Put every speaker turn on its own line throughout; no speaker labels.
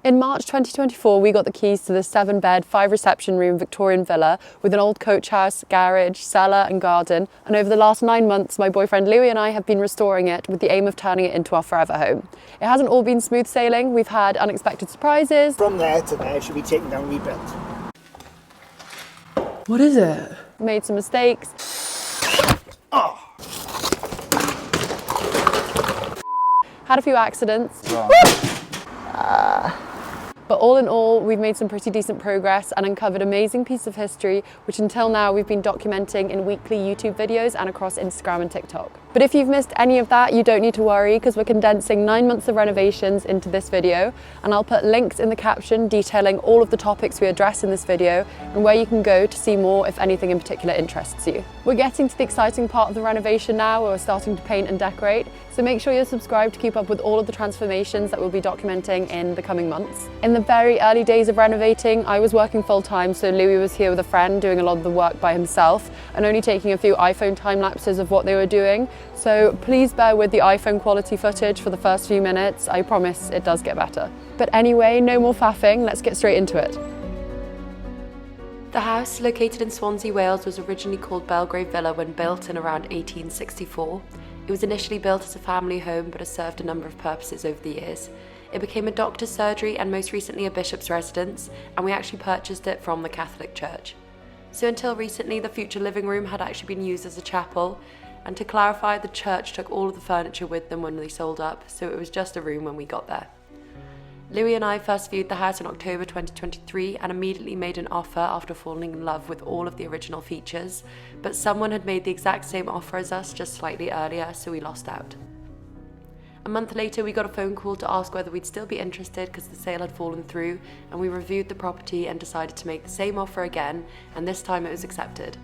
In March 2024, we got the keys to the 7-bed, 5-reception room Victorian villa with an old coach house, garage, cellar and garden. And over the last 9 months, my boyfriend Louis and I have been restoring it with the aim of turning it into our forever home. It hasn't all been smooth sailing. We've had unexpected surprises.
From there to there should be taken down and rebuilt.
What is it? Made some mistakes.
Oh.
Had a few accidents. But all in all, we've made some pretty decent progress and uncovered an amazing piece of history, which until now we've been documenting in weekly YouTube videos and across Instagram and TikTok. But if you've missed any of that, you don't need to worry, because we're condensing 9 months of renovations into this video, and I'll put links in the caption detailing all of the topics we address in this video and where you can go to see more if anything in particular interests you. We're getting to the exciting part of the renovation now, where we're starting to paint and decorate, so make sure you're subscribed to keep up with all of the transformations that we'll be documenting in the coming months. In the very early days of renovating, I was working full time, so Louis was here with a friend doing a lot of the work by himself and only taking a few iPhone time lapses of what they were doing. So please bear with the iPhone quality footage for the first few minutes. I promise it does get better. But anyway, no more faffing, let's get straight into it. The house, located in Swansea, Wales, was originally called Belgrave Villa when built in around 1864. It was initially built as a family home but has served a number of purposes over the years. It became a doctor's surgery and most recently a bishop's residence, and we actually purchased it from the Catholic Church. So until recently, the future living room had actually been used as a chapel, and to clarify, the church took all of the furniture with them when they sold up, so it was just a room when we got there. Louis and I first viewed the house in October 2023 and immediately made an offer after falling in love with all of the original features, but someone had made the exact same offer as us just slightly earlier, so we lost out. A month later, we got a phone call to ask whether we'd still be interested because the sale had fallen through, and we reviewed the property and decided to make the same offer again, and this time it was accepted.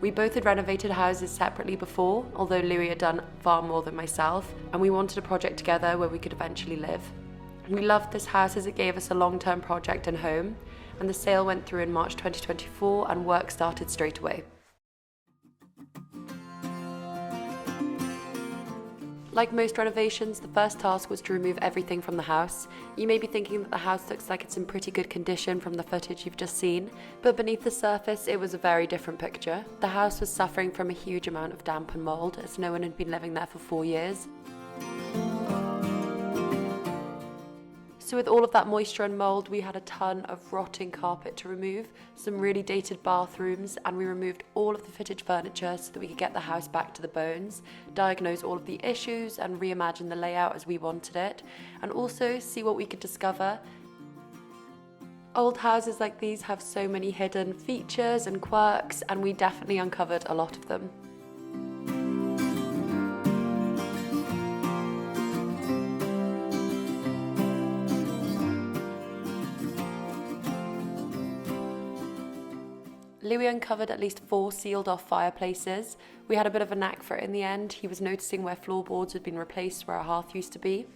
We both had renovated houses separately before, although Louis had done far more than myself, and we wanted a project together where we could eventually live. We loved this house as it gave us a long-term project and home, and the sale went through in March 2024 and work started straight away. Like most renovations, the first task was to remove everything from the house. You may be thinking that the house looks like it's in pretty good condition from the footage you've just seen, but beneath the surface it was a very different picture. The house was suffering from a huge amount of damp and mould, as no one had been living there for 4 years. So with all of that moisture and mould, we had a ton of rotting carpet to remove, some really dated bathrooms, and we removed all of the fitted furniture so that we could get the house back to the bones, diagnose all of the issues and reimagine the layout as we wanted it, and also see what we could discover. Old houses like these have so many hidden features and quirks, and we definitely uncovered a lot of them. Louis uncovered at least 4 sealed off fireplaces. We had a bit of a knack for it in the end. He was noticing where floorboards had been replaced where a hearth used to be.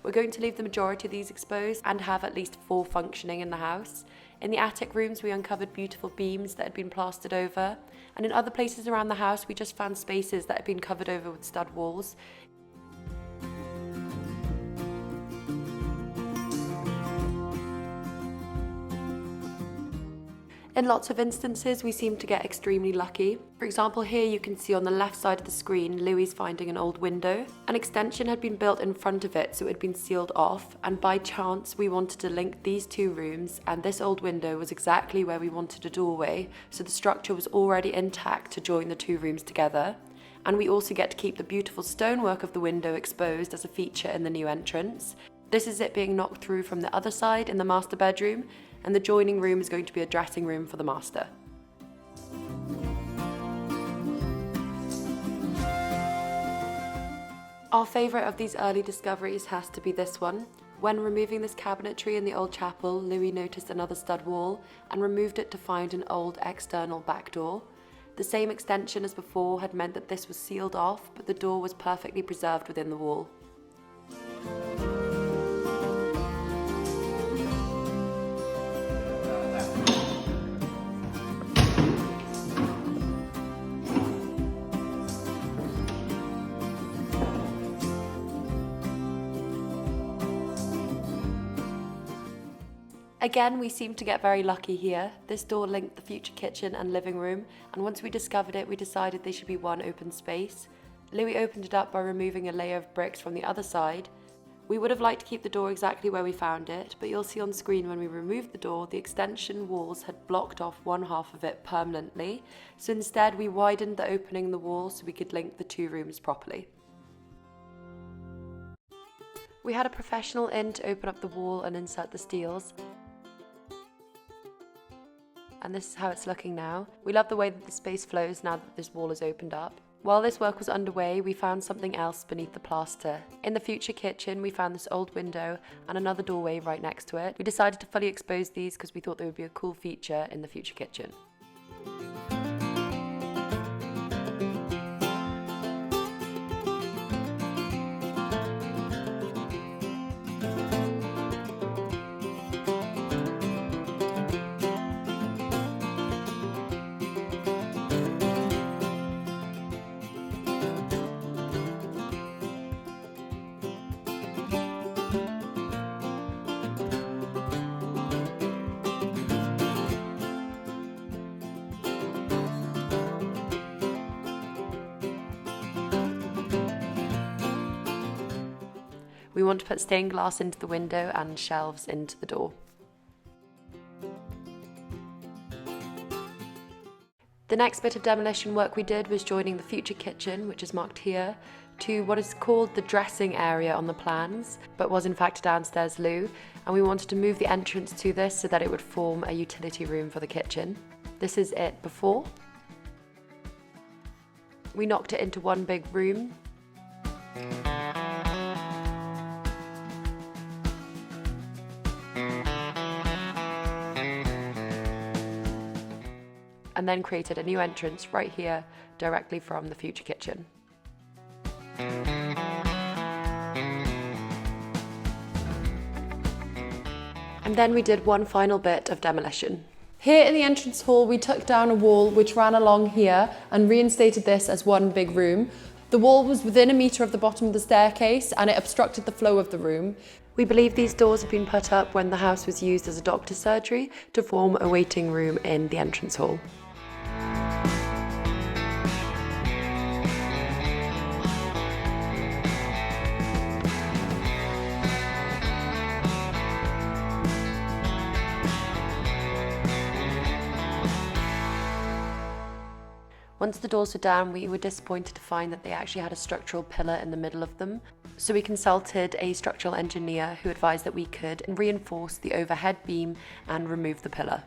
We're going to leave the majority of these exposed and have at least 4 functioning in the house. In the attic rooms, we uncovered beautiful beams that had been plastered over, and in other places around the house we just found spaces that had been covered over with stud walls. In lots of instances, we seem to get extremely lucky. For example, here you can see on the left side of the screen, Louis finding an old window. An extension had been built in front of it, so it had been sealed off, and by chance we wanted to link these 2 rooms, and this old window was exactly where we wanted a doorway, so the structure was already intact to join the 2 rooms together. And we also get to keep the beautiful stonework of the window exposed as a feature in the new entrance. This is it being knocked through from the other side in the master bedroom, and the joining room is going to be a dressing room for the master. Our favourite of these early discoveries has to be this one. When removing this cabinetry in the old chapel, Louis noticed another stud wall and removed it to find an old external back door. The same extension as before had meant that this was sealed off, but the door was perfectly preserved within the wall. Again, we seemed to get very lucky here. This door linked the future kitchen and living room, and once we discovered it, we decided they should be one open space. Louis opened it up by removing a layer of bricks from the other side. We would have liked to keep the door exactly where we found it, but you'll see on screen when we removed the door, the extension walls had blocked off one half of it permanently, so instead we widened the opening in the wall so we could link the two rooms properly. We had a professional in to open up the wall and insert the steels. And this is how it's looking now. We love the way that the space flows now that this wall is opened up. While this work was underway, we found something else beneath the plaster. In the future kitchen, we found this old window and another doorway right next to it. We decided to fully expose these because we thought they would be a cool feature in the future kitchen. We want to put stained glass into the window and shelves into the door. The next bit of demolition work we did was joining the future kitchen, which is marked here, to what is called the dressing area on the plans, but was in fact a downstairs loo, and we wanted to move the entrance to this so that it would form a utility room for the kitchen. This is it before. We knocked it into one big room. And then created a new entrance right here, directly from the future kitchen. And then we did one final bit of demolition. Here in the entrance hall, we took down a wall which ran along here and reinstated this as one big room. The wall was within a metre of the bottom of the staircase and it obstructed the flow of the room. We believe these doors have been put up when the house was used as a doctor's surgery to form a waiting room in the entrance hall. Once the doors were down, we were disappointed to find that they actually had a structural pillar in the middle of them. So we consulted a structural engineer who advised that we could reinforce the overhead beam and remove the pillar.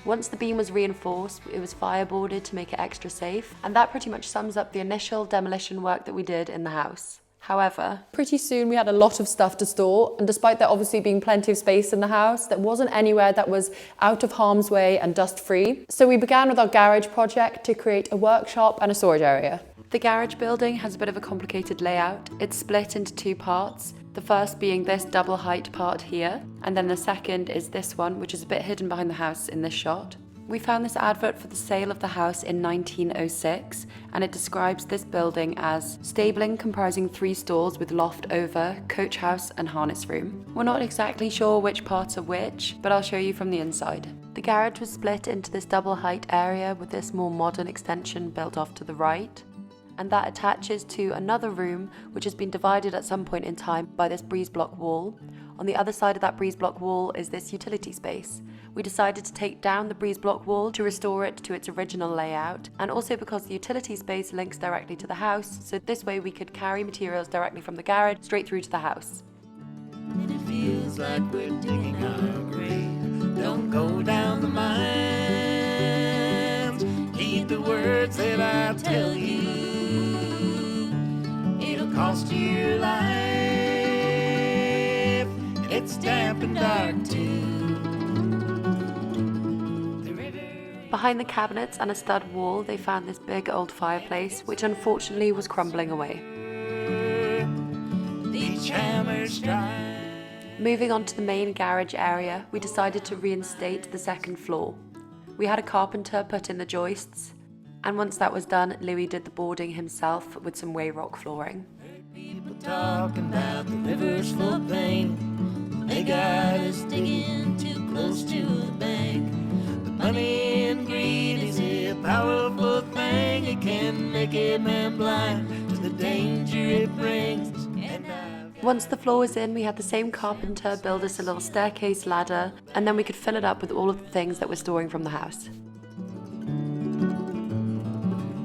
Once the beam was reinforced, it was fireboarded to make it extra safe, and that pretty much sums up the initial demolition work that we did in the house. However, pretty soon we had a lot of stuff to store, and despite there obviously being plenty of space in the house, there wasn't anywhere that was out of harm's way and dust-free. So we began with our garage project to create a workshop and a storage area. The garage building has a bit of a complicated layout. It's split into two parts. The first being this double height part here, and then the second is this one, which is a bit hidden behind the house in this shot. We found this advert for the sale of the house in 1906, and it describes this building as stabling comprising 3 stalls with loft over, coach house and harness room. We're not exactly sure which parts are which, but I'll show you from the inside. The garage was split into this double height area with this more modern extension built off to the right, and that attaches to another room which has been divided at some point in time by this breeze block wall. On the other side of that breeze block wall is this utility space. We decided to take down the breeze block wall to restore it to its original layout, and also because the utility space links directly to the house, so this way we could carry materials directly from the garage straight through to the house.
And it feels like we're digging our grave. Don't go down the mines. Heed the words that I tell you. It'll cost you your life. It's damp and dark too.
Behind the cabinets and a stud wall, they found this big old fireplace, which unfortunately was crumbling away.
Each each hammer strike.
Moving on to the main garage area, we decided to reinstate the second floor. We had a carpenter put in the joists, and once that was done, Louis did the boarding himself with some way rock flooring.
People talking about the river's full of pain. They got us digging too close to the bank. But money and greed is a powerful thing. It can make a man blind to the danger it brings.
Once the floor was in, we had the same carpenter build us a little staircase ladder, and then we could fill it up with all of the things that we're storing from the house.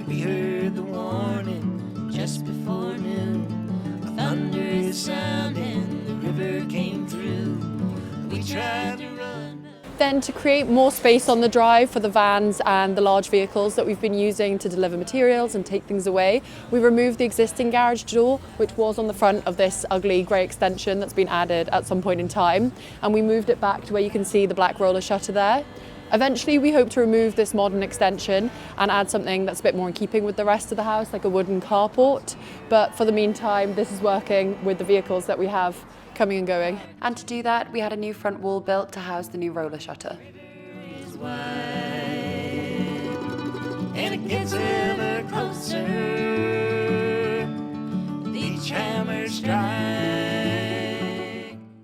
We heard the warning just before noon. A thunderous sound and the river came through. We tried to run.
Then, to create more space on the drive for the vans and the large vehicles that we've been using to deliver materials and take things away, we removed the existing garage door, which was on the front of this ugly grey extension that's been added at some point in time, and we moved it back to where you can see the black roller shutter there. Eventually, we hope to remove this modern extension and add something that's a bit more in keeping with the rest of the house, like a wooden carport. But for the meantime, this is working with the vehicles that we have coming and going. And to do that, we had a new front wall built to house the new roller shutter.
And it gets ever closer. Each hammer strike.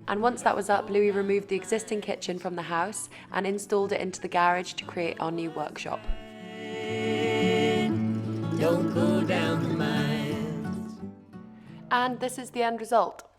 And once that was up, Louis removed the existing kitchen from the house and installed it into the garage to create our new workshop.
Don't go down the mines.
And this is the end result.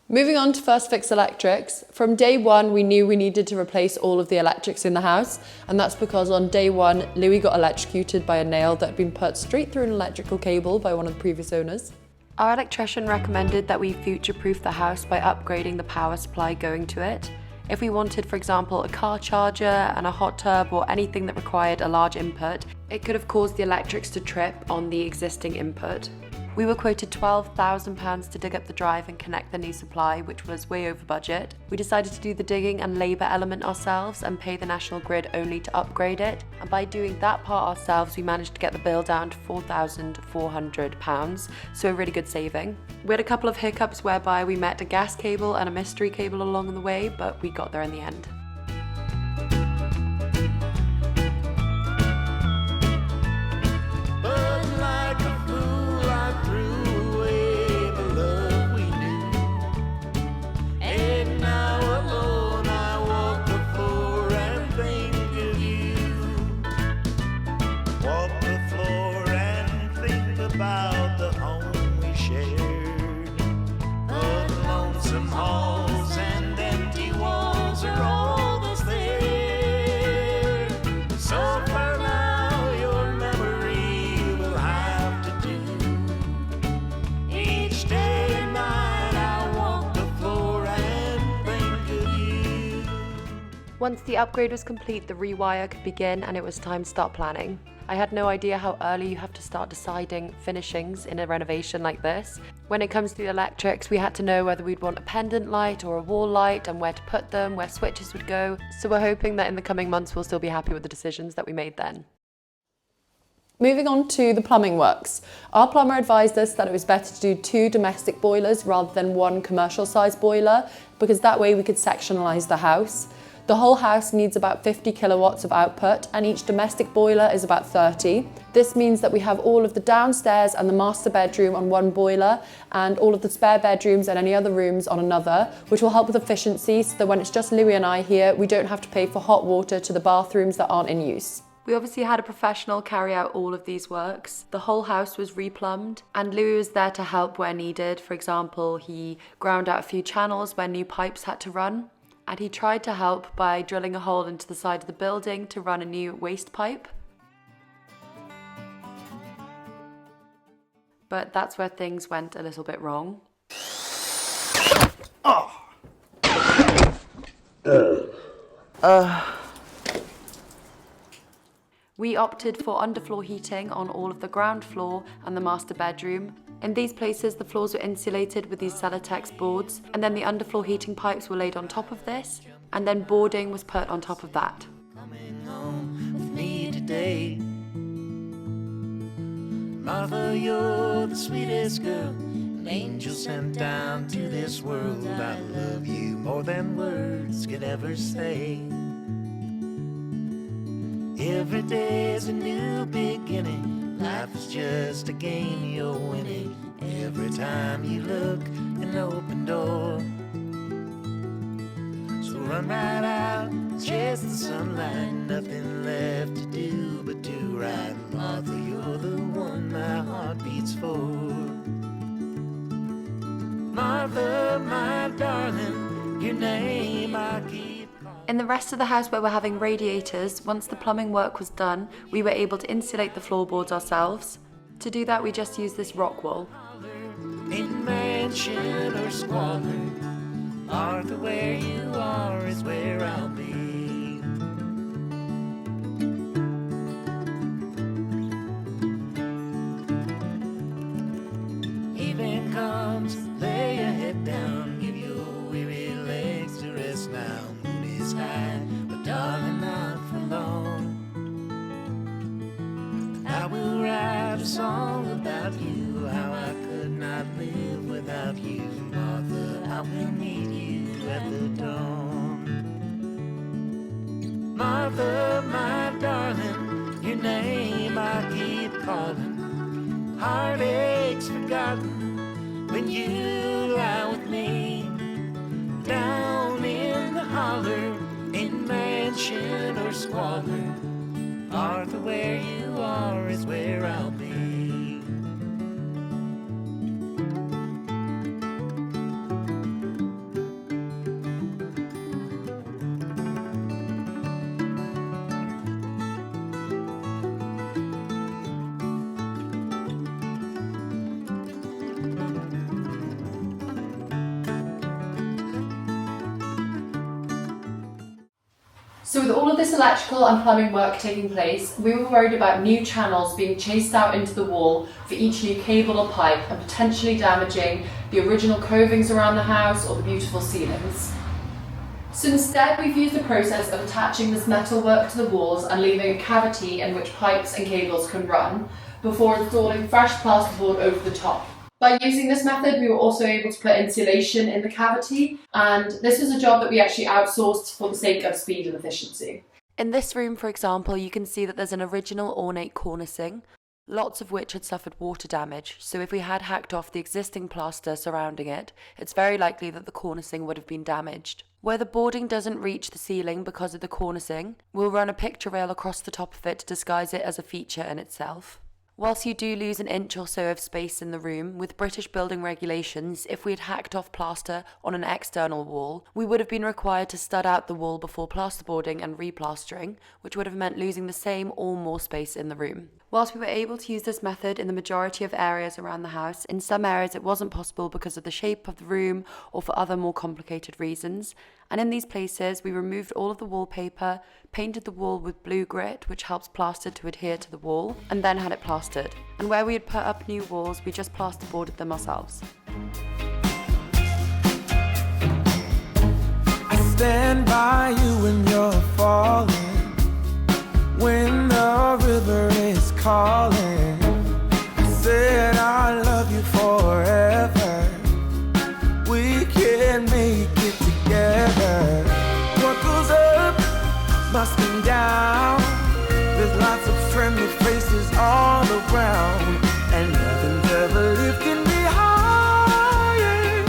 Moving on to First Fix Electrics, from day one we knew we needed to replace all of the electrics in the house, and that's because on day one Louis got electrocuted by a nail that had been put straight through an electrical cable by one of the previous owners. Our electrician recommended that we future-proof the house by upgrading the power supply going to it. If we wanted, for example, a car charger and a hot tub or anything that required a large input, it could have caused the electrics to trip on the existing input. We were quoted £12,000 to dig up the drive and connect the new supply, which was way over budget. We decided to do the digging and labour element ourselves and pay the National Grid only to upgrade it. And by doing that part ourselves, we managed to get the bill down to £4,400, so a really good saving. We had a couple of hiccups whereby we met a gas cable and a mystery cable along the way, but we got there in the end. Once the upgrade was complete, the rewire could begin and it was time to start planning. I had no idea how early you have to start deciding finishings in a renovation like this. When it comes to the electrics, we had to know whether we'd want a pendant light or a wall light and where to put them, where switches would go. So we're hoping that in the coming months we'll still be happy with the decisions that we made then. Moving on to the plumbing works. Our plumber advised us that it was better to do 2 domestic boilers rather than 1 commercial size boiler, because that way we could sectionalize the house. The whole house needs about 50 kilowatts of output and each domestic boiler is about 30. This means that we have all of the downstairs and the master bedroom on 1 boiler and all of the spare bedrooms and any other rooms on another, which will help with efficiency so that when it's just Louis and I here, we don't have to pay for hot water to the bathrooms that aren't in use. We obviously had a professional carry out all of these works. The whole house was replumbed and Louis was there to help where needed. For example, he ground out a few channels where new pipes had to run. And he tried to help by drilling a hole into the side of the building to run a new waste pipe. But that's where things went a little bit wrong. We opted for underfloor heating on all of the ground floor and the master bedroom. In these places, the floors were insulated with these Celotex boards, and then the underfloor heating pipes were laid on top of this, and then boarding was put on top of that.
Coming home with me today. Martha, you're the sweetest girl, an angel sent down to this world. I love you more than words could ever say. Every day's a new beginning. Life is just a game you're winning. Every time you look, an open door. So run right out, chase the sunlight. Nothing left to do but do right. Martha, you're the one my heart beats for. Martha, my darling, your name I keep.
In the rest of the house where we're having radiators, once the plumbing work was done, we were able to insulate the floorboards ourselves. To do that, we just used this rock wool.
In mansion or squalor, Martha, where you are is where I'll be. Evening comes, lay your head down, give your weary legs to rest now. Moon is high, but darling, not for long. I will write a song about you, how I could not live without you. Martha, I will meet you at the dawn. Martha, my darling, your name I keep calling. Heartaches forgotten when you lie with me. Down in the holler, in mansion or squalor, Martha, where you are is where I'll be.
So with all of this electrical and plumbing work taking place, we were worried about new channels being chased out into the wall for each new cable or pipe and potentially damaging the original covings around the house or the beautiful ceilings. So instead, we've used the process of attaching this metal work to the walls and leaving a cavity in which pipes and cables can run before installing fresh plasterboard over the top. By using this method, we were also able to put insulation in the cavity, and this was a job that we actually outsourced for the sake of speed and efficiency. In this room, for example, you can see that there's an original ornate cornicing, lots of which had suffered water damage, so if we had hacked off the existing plaster surrounding it, it's very likely that the cornicing would have been damaged. Where the boarding doesn't reach the ceiling because of the cornicing, we'll run a picture rail across the top of it to disguise it as a feature in itself. Whilst you do lose an inch or so of space in the room, with British building regulations, if we had hacked off plaster on an external wall, we would have been required to stud out the wall before plasterboarding and replastering, which would have meant losing the same or more space in the room. Whilst we were able to use this method in the majority of areas around the house, in some areas it wasn't possible because of the shape of the room or for other more complicated reasons. And in these places, we removed all of the wallpaper, painted the wall with blue grit, which helps plaster to adhere to the wall, and then had it plastered. And where we had put up new walls, we just plasterboarded them ourselves.
I stand by you when you're falling, when the river is calling. I said I love you forever. We can make it together. What goes up must come down. There's lots of friendly faces all around, and nothing's ever lifting me higher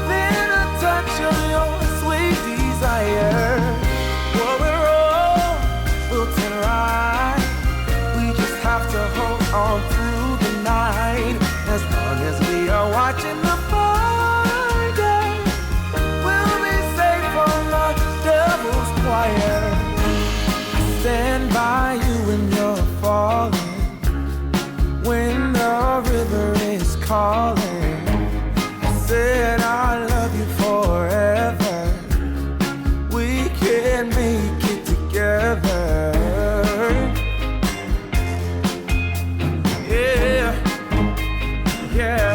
than a touch of your sweet desire. Well, we're all built and right. We just have to hold on through the night. As long as we are watching the fire, we'll be safe from the devil's choir. I stand by you when you're falling, when the river is calling. I said I love you forever. We can make it together. Yeah, yeah.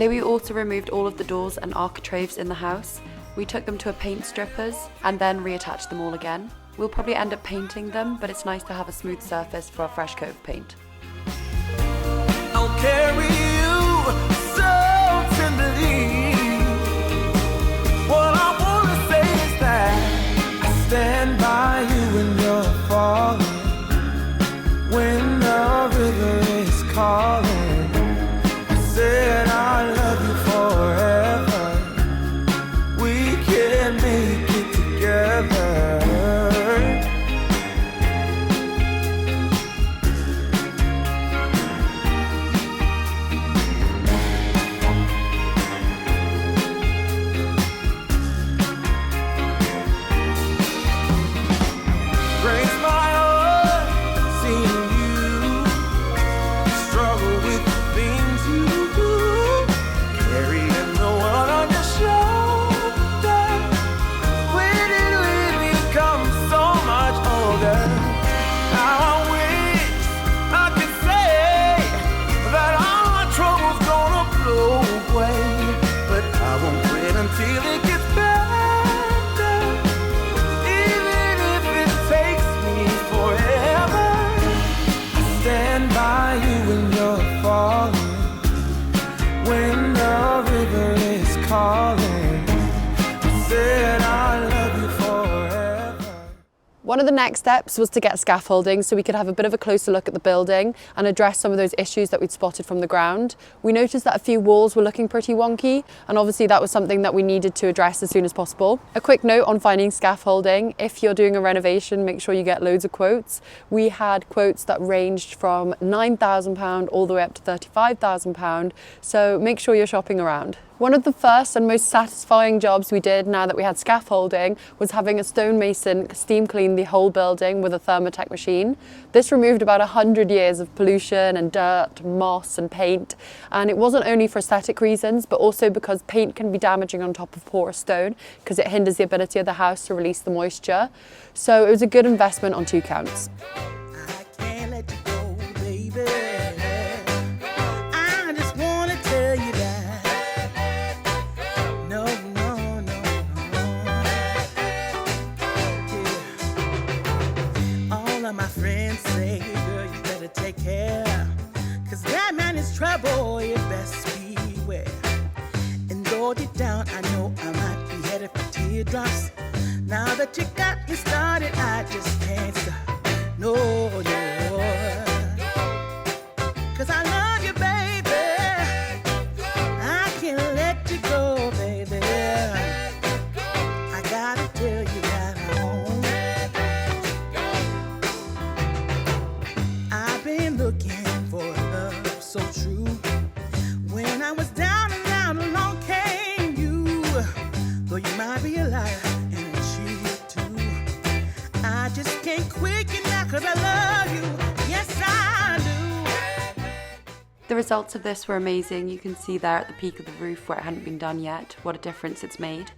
Louis also removed all of the doors and architraves in the house. We took them to a paint strippers and then reattached them all again. We'll probably end up painting them, but it's nice to have a smooth surface for a fresh coat of paint.
I'll carry you so tenderly. What I wanna say is that I stand by you when you're falling, when the river is calling. I said I love you forever. We can make it together.
One of the next steps was to get scaffolding so we could have a bit of a closer look at the building and address some of those issues that we'd spotted from the ground. We noticed that a few walls were looking pretty wonky, and obviously that was something that we needed to address as soon as possible. A quick note on finding scaffolding: if you're doing a renovation, make sure you get loads of quotes. We had quotes that ranged from £9,000 all the way up to £35,000, so make sure you're shopping around. One of the first and most satisfying jobs we did now that we had scaffolding was having a stonemason steam clean the whole building with a Thermotech machine. This removed about 100 years of pollution and dirt, moss and paint, and it wasn't only for aesthetic reasons but also because paint can be damaging on top of porous stone because it hinders the ability of the house to release the moisture. So it was a good investment on 2 counts.
I can't let you go, baby. I just wanna tell you that. No. Yeah. All of my friends say, girl, you better take care. 'Cause that man is trouble, you best beware. And though deep down, I know I might be headed for teardrops. Now that you got me started, I just can't stop. No. 'Cause I love you, baby. I can't let you go, baby. I gotta tell you that I won't. I've been looking for love so true. When I was down and out, along came you. Though you might be a liar and a cheat too, I just can't quit you now 'cause I love you. Yes, I do.
The results of this were amazing. You can see there at the peak of the roof where it hadn't been done yet what a difference it's made.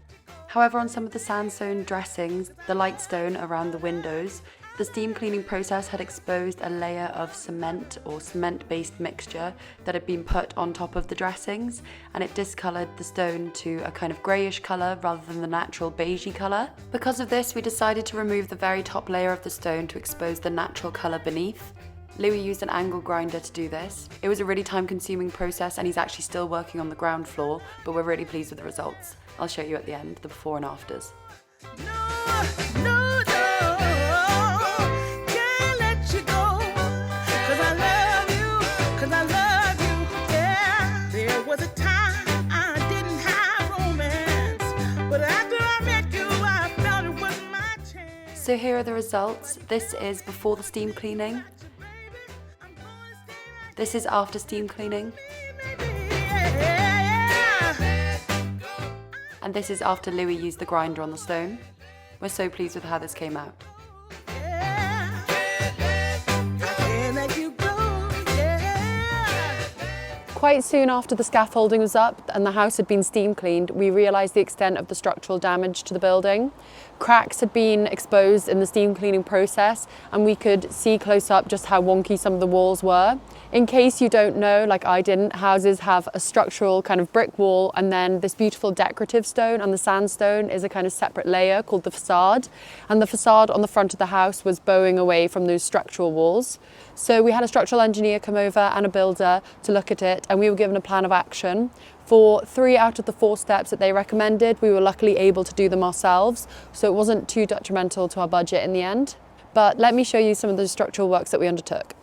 However, on some of the sandstone dressings, the light stone around the windows, the steam cleaning process had exposed a layer of cement or cement-based mixture that had been put on top of the dressings, and it discoloured the stone to a kind of greyish colour rather than the natural beigey colour. Because of this, we decided to remove the very top layer of the stone to expose the natural colour beneath. Louis used an angle grinder to do this. It was a really time-consuming process, and he's actually still working on the ground floor, but we're really pleased with the results. I'll show you at the end, the before and afters.
No, can't let you go. 'Cause I love you, yeah. There was a time I didn't have romance, but after I met you, I felt it was my chance.
So here are the results. This is before the steam cleaning. This is after steam cleaning. And this is after Louis used the grinder on the stone. We're so pleased with how this came out. Quite soon after the scaffolding was up and the house had been steam cleaned, we realised the extent of the structural damage to the building. Cracks had been exposed in the steam cleaning process, and we could see close up just how wonky some of the walls were. In case you don't know, like I didn't, houses have a structural kind of brick wall, and then this beautiful decorative stone, and the sandstone is a kind of separate layer called the facade. And the facade on the front of the house was bowing away from those structural walls. So we had a structural engineer come over and a builder to look at it, and we were given a plan of action. For 3 out of the 4 steps that they recommended, we were luckily able to do them ourselves, so it wasn't too detrimental to our budget in the end. But let me show you some of the structural works that we undertook.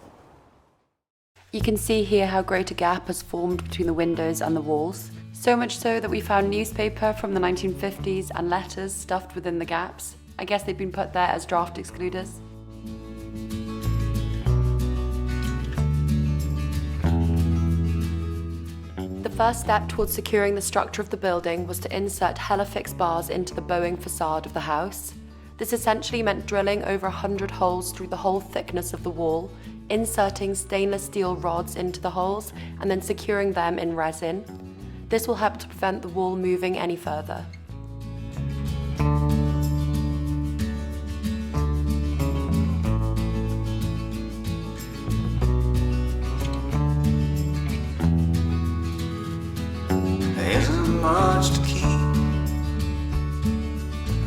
You can see here how great a gap has formed between the windows and the walls. So much so that we found newspaper from the 1950s and letters stuffed within the gaps. I guess they'd been put there as draft excluders. The first step towards securing the structure of the building was to insert Helifix bars into the bowing facade of the house. This essentially meant drilling over 100 holes through the whole thickness of the wall, inserting stainless steel rods into the holes, and then securing them in resin. This will help to prevent the wall moving any further.
There isn't much to keep.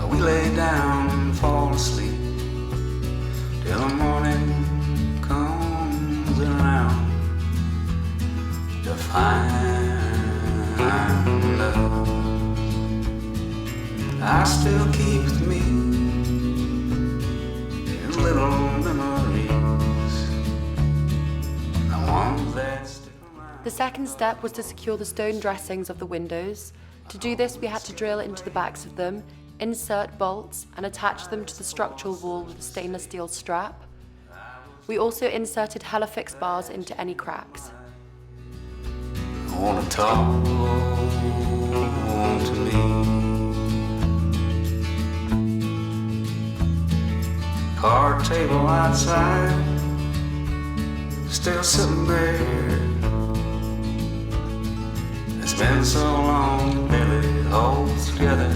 We lay down and fall asleep till the morning comes around to find love. I still keep with me these little memories, the ones that stick around.
The second step was to secure the stone dressings of the windows. To do this, we had to drill into the backs of them, insert bolts, and attach them to the structural wall with a stainless steel strap. We also inserted Helifix bars into any cracks.
I wanna talk to me. Card table outside, still sitting there. It's been so long, it barely holds together.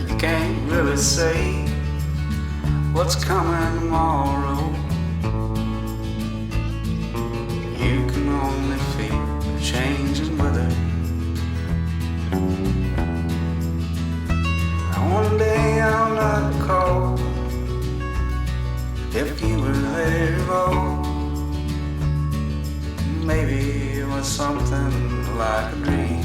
You can't really say what's coming tomorrow. You can only feel the changing weather. One day I'll not call if you were there at all. Maybe it was something like a dream.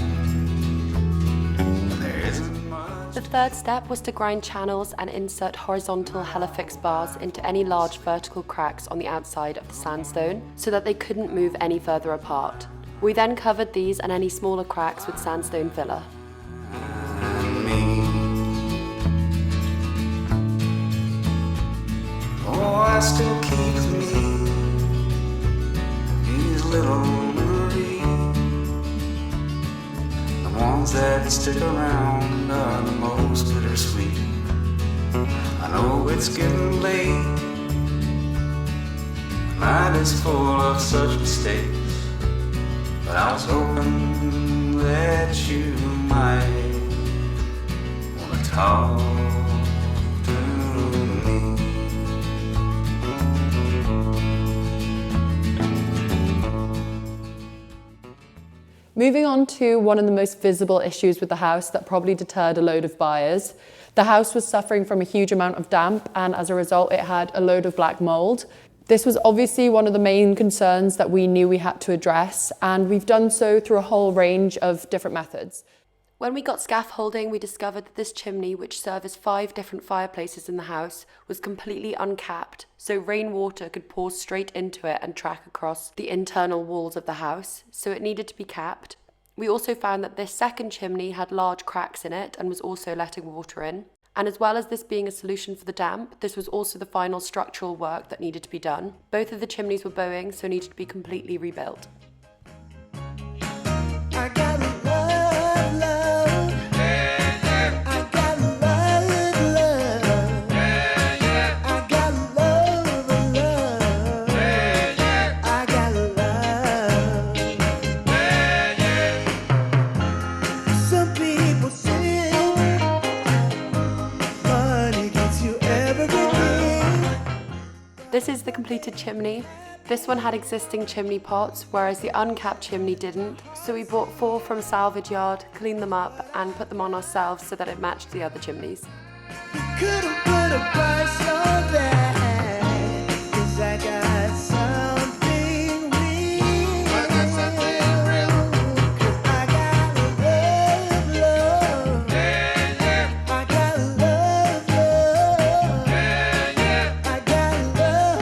There isn't much.
The third step was to grind channels and insert horizontal Helifix bars into any large vertical cracks on the outside of the sandstone so that they couldn't move any further apart. We then covered these and any smaller cracks with sandstone filler.
Oh, I still keep with me these little memories. The ones that stick around are the most bittersweet. I know it's getting late. The night is full of such mistakes, but I was hoping that you might wanna talk to me.
Moving on to one of the most visible issues with the house that probably deterred a load of buyers. The house was suffering from a huge amount of damp, and as a result it had a load of black mold. This was obviously one of the main concerns that we knew we had to address, and we've done so through a whole range of different methods. When we got scaffolding, we discovered that this chimney, which serviced 5 different fireplaces in the house, was completely uncapped, so rainwater could pour straight into it and track across the internal walls of the house, so it needed to be capped. We also found that this second chimney had large cracks in it and was also letting water in. And as well as this being a solution for the damp, this was also the final structural work that needed to be done. Both of the chimneys were bowing, so needed to be completely rebuilt.
I got love, love. I got love, love. I got love, love.
This is the completed chimney. This one had existing chimney pots, whereas the uncapped chimney didn't. So we bought 4 from a salvage yard, cleaned them up and put them on ourselves so that it matched the other chimneys.
Could've put a price on that, 'cause I got something real. I got something real. 'Cause I got love, love. Yeah, yeah. I got love, love. Yeah, yeah. I got love.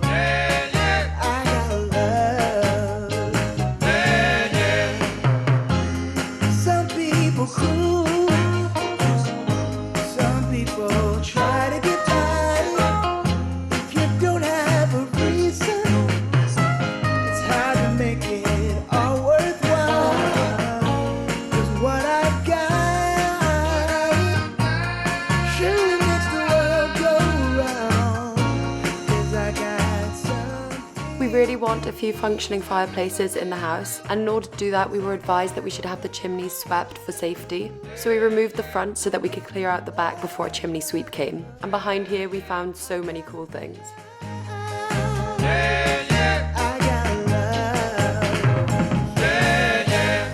Yeah, yeah. I got love. Yeah, yeah. Some people cruel. People try to get by. If you don't have a reason, it's hard to make it all worthwhile. 'Cause what I've got surely makes the world go round. 'Cause I got something.
We really want a few functioning fireplaces in the house, and in order to do that we were advised that we should have the chimneys swept for safety. So we removed the front so that we could clear out the back before a chimney sweep came. And behind here we found so many cool things.
Yeah, yeah. I got love. Yeah, yeah.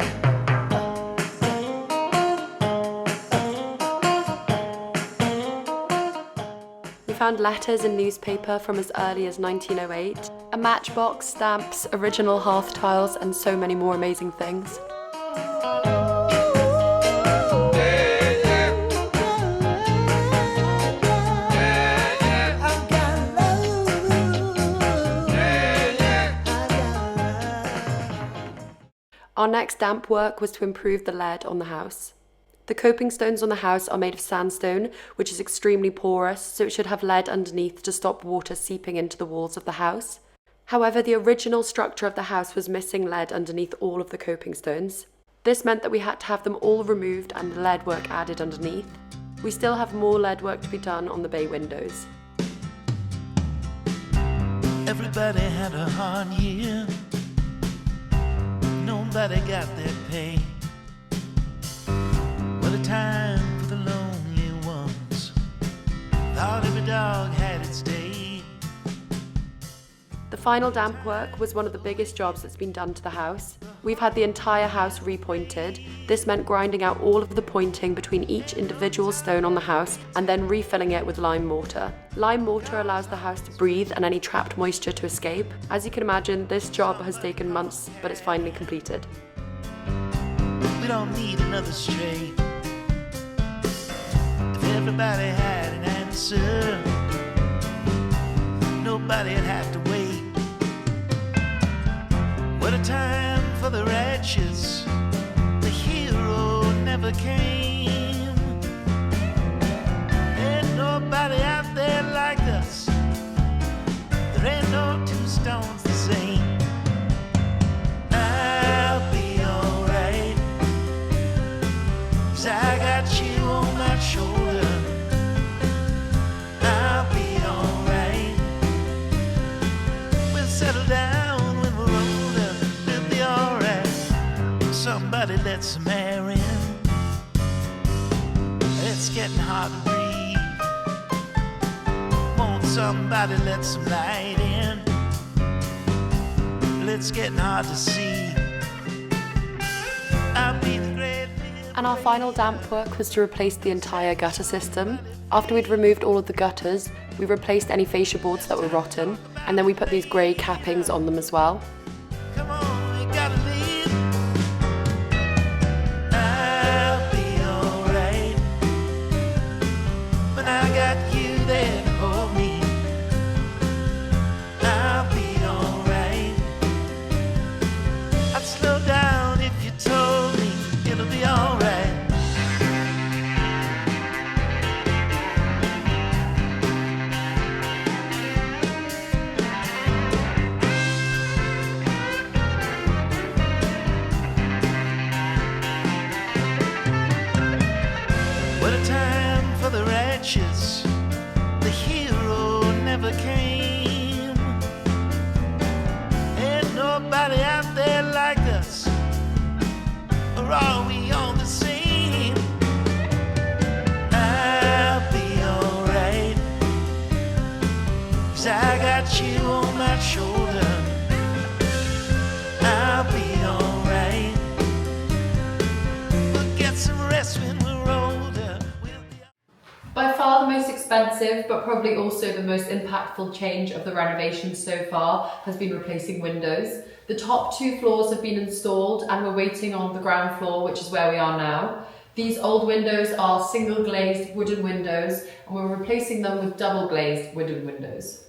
We found letters and newspaper from as early as 1908, a matchbox, stamps, original hearth tiles, and so many more amazing things. Our next damp work was to improve the lead on the house. The coping stones on the house are made of sandstone, which is extremely porous, so it should have lead underneath to stop water seeping into the walls of the house. However, the original structure of the house was missing lead underneath all of the coping stones. This meant that we had to have them all removed and the lead work added underneath. We still have more lead work to be done on the bay windows.
Everybody had a hard year. Nobody got their pay. What a time for the lonely ones. Thought every dog had its day.
The final damp work was one of the biggest jobs that's been done to the house. We've had the entire house repointed. This meant grinding out all of the pointing between each individual stone on the house and then refilling it with lime mortar. Lime mortar allows the house to breathe and any trapped moisture to escape. As you can imagine, this job has taken months, but it's finally completed.
We don't need another straight. If everybody had an answer, nobody'd have to wait. What a time for the righteous. The hero never came. Ain't nobody out there like us. There ain't no two stones the same. I'll be alright, 'cause I got you on my shoulder. I'll be alright. We'll settle down when we're older. We'll be alright. Somebody let some air in. It's getting hard to breathe. Won't somebody let some light in? It's getting hard to see. I'll be the great.
And our final damp work was to replace the entire gutter system. After we'd removed all of the gutters, we replaced any fascia boards that were rotten, and then we put these grey cappings on them as well.
Come on, we gotta leave. I'll be alright when I got you there to hold me. I'll be alright. I'd slow down if you told me it'll be alright. What a time for the righteous. The hero never came. Ain't nobody out there like us. Or are we all the same? I'll be alright. shoulder. I'll be alright. We'll get some rest when we're older.
By far the most expensive, but probably also the most impactful change of the renovations so far has been replacing windows. The top 2 floors have been installed and we're waiting on the ground floor, which is where we are now. These old windows are single glazed wooden windows and we're replacing them with double glazed wooden windows.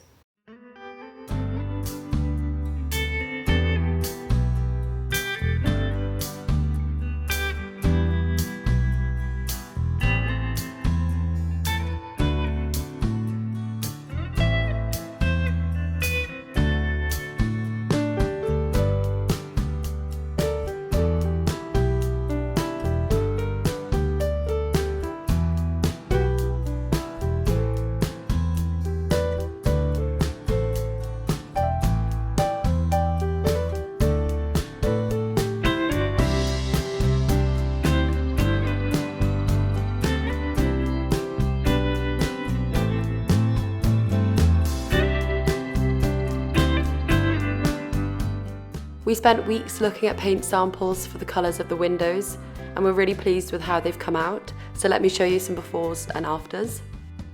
We spent weeks looking at paint samples for the colours of the windows and we're really pleased with how they've come out. So let me show you some befores and afters.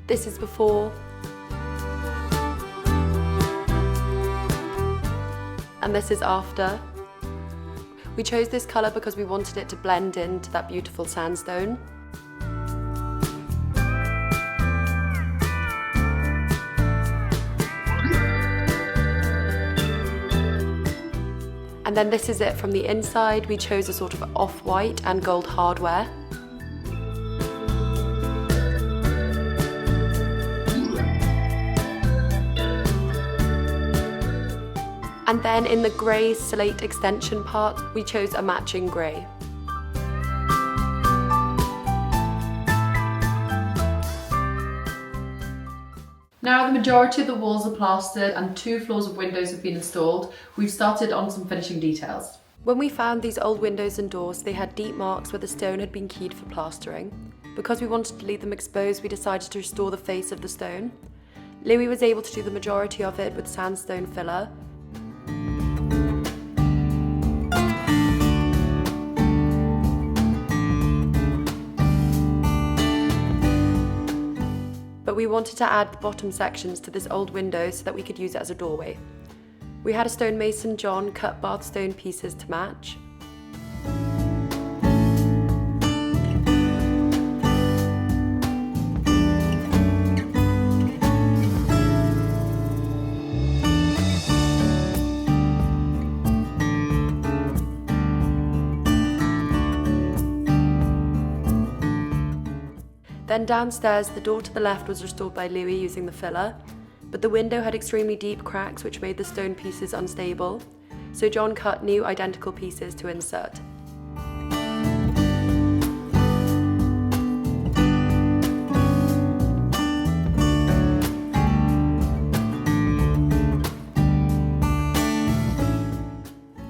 This is before. And this is after. We chose this colour because we wanted it to blend into that beautiful sandstone. And then this is it from the inside. We chose a sort of off-white and gold hardware. And then in the grey slate extension part, we chose a matching grey. Now the majority of the walls are plastered and 2 floors of windows have been installed. We've started on some finishing details. When we found these old windows and doors, they had deep marks where the stone had been keyed for plastering. Because we wanted to leave them exposed, we decided to restore the face of the stone. Louis was able to do the majority of it with sandstone filler. But we wanted to add the bottom sections to this old window so that we could use it as a doorway. We had a stonemason John cut bath stone pieces to match. Then downstairs, the door to the left was restored by Louis using the filler, but the window had extremely deep cracks which made the stone pieces unstable, so John cut new identical pieces to insert.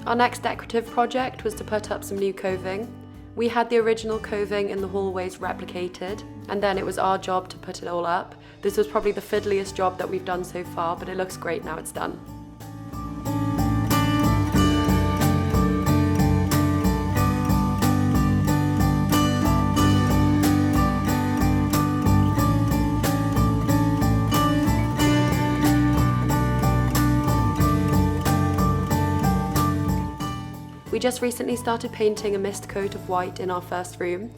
Our next decorative project was to put up some new coving. We had the original coving in the hallways replicated, and then it was our job to put it all up. This was probably the fiddliest job that we've done so far, but it looks great now it's done. We just recently started painting a mist coat of white in our first room.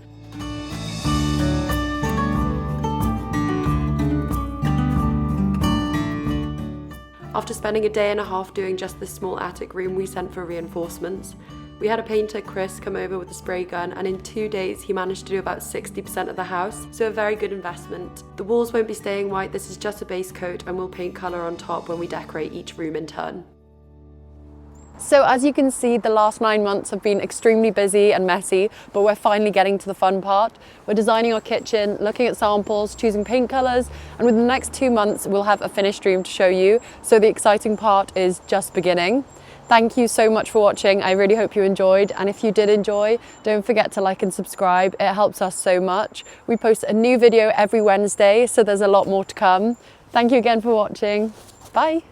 After spending a day and a half doing just this small attic room, we sent for reinforcements. We had a painter, Chris, come over with a spray gun, and in 2 days he managed to do about 60% of the house, so a very good investment. The walls won't be staying white, this is just a base coat, and we'll paint colour on top when we decorate each room in turn. So as you can see, the last 9 months have been extremely busy and messy, but we're finally getting to the fun part. We're designing our kitchen, looking at samples, choosing paint colours, and within the next 2 months, we'll have a finished room to show you. So the exciting part is just beginning. Thank you so much for watching. I really hope you enjoyed. And if you did enjoy, don't forget to like and subscribe. It helps us so much. We post a new video every Wednesday, so there's a lot more to come. Thank you again for watching. Bye.